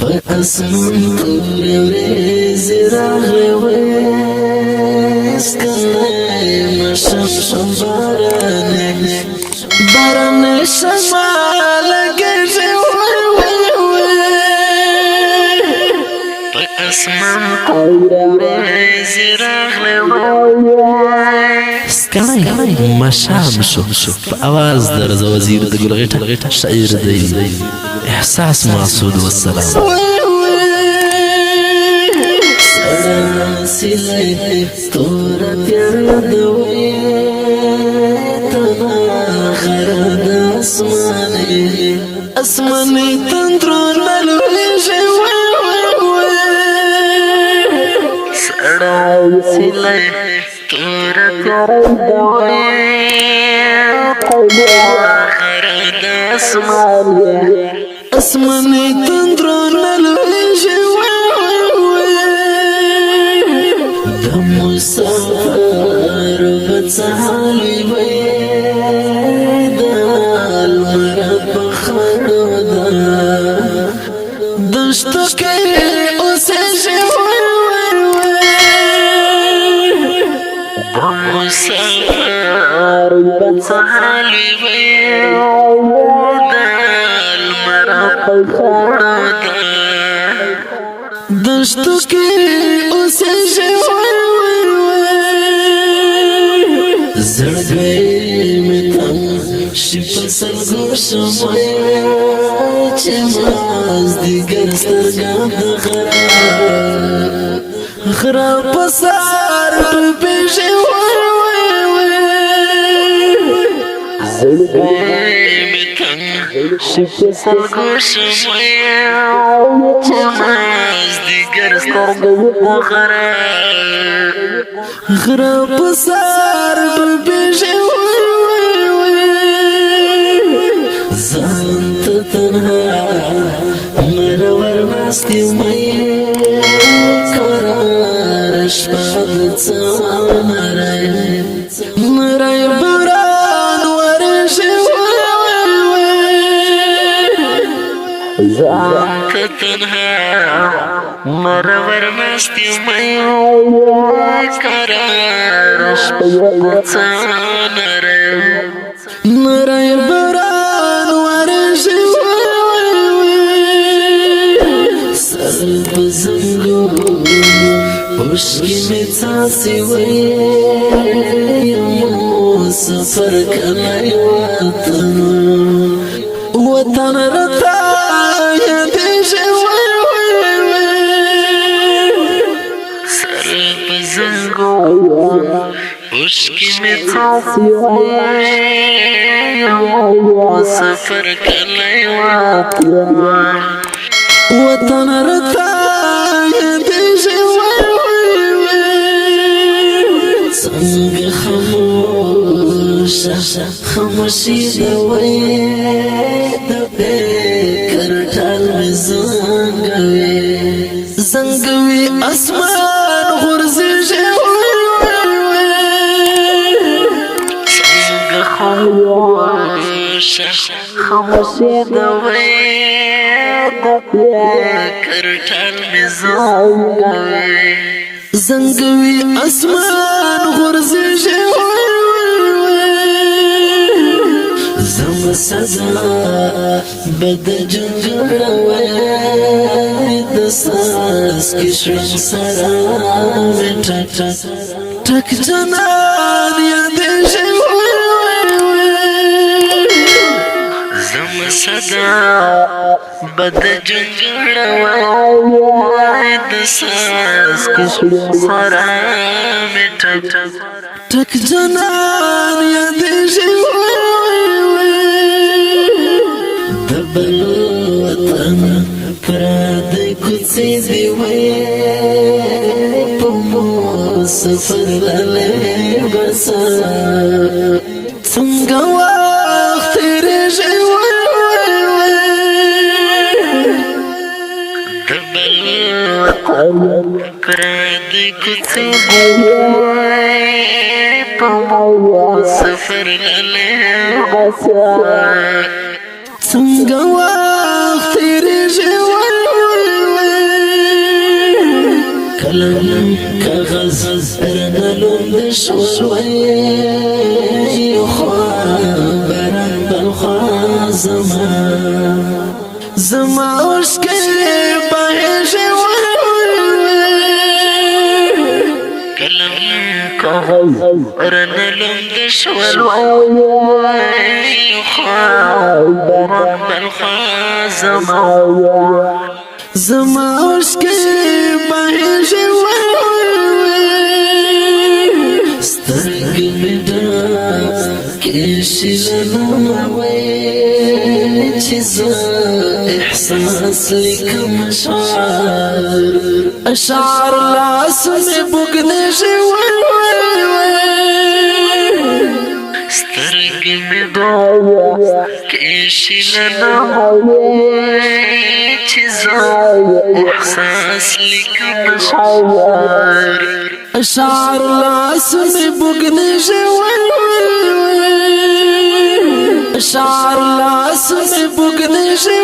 اسمان تورې ورېځې راغلې وې سکلی مشم شم بارانې شمه لګېږي په اسمان تورې ورېځې راغلې وې سکلی مشام شو په اواز د رضا وزیر د ګلغېټه شاعر دی احساس مسعود والسلام سیلای تورا تیارا دوی تنا خرد اسمانی تندرون ملویجی سڑا سیلای تورا تیارا دوی تنا خرد اسمانی تندرون ملویجی مسافر بتسحالي بيدا المرب خردا دشتكي أسجي مسافر بتسحالي بيدا المرب خردا دشتكي أسجي زړګی مې تم شي په سرګو شمای چې مازدیګر سترګه د خراب په سار پېژې زړګی مې تم شي په سرګو شمای چې مازدیګر سترګه د خراب په سار پېژې ځان ته تنها مرور ناستې مې قراره شپه د څه نری باران ورېږي ځان ته تنها مرور ناستې مې قراره شپه د څه نری باران ورېږي سر په زنګو اوښکې مې څاڅي وې سفر کلی وطن راته یادېږي سر په زنګو اوښکې مې څاڅي وې سفر کلی وطن راته یادېږي څنګه خاموشي د وې د فکر ټال مې زنګوي اسمان غورځېږي څنګه خاموشي د وې د فکر ټال مې زنګوي اسمان غورځېږي زما سزا بد جنګړوي د ساس کې شم سره ټک جنان یادېږي زما سزا بد جنګړوي د ساس کې شم سره ټک جنان یادېږي بل وطن پردی کوڅې دی وې په مو سفر لاله بس څنګه وخت تیریږي بل وطن پردی کوڅې دی وې په مو سفر لاله بس څنګه وخت تیریږي قلم كغز رنلوم بشوي برن بالخوا زما وشكي بهجي قلم كغز رنلوم بشوي برن بالخوا زما وشكي بهجي سترقي مدا كيشي لنا ويتزا إحساس لكم أشعر لاسمي بقنجي سترقي مدا كيشي لنا ويتزا إحساس لكم أشعر لاسمي بقنجي أشعر لاسمي بقنجي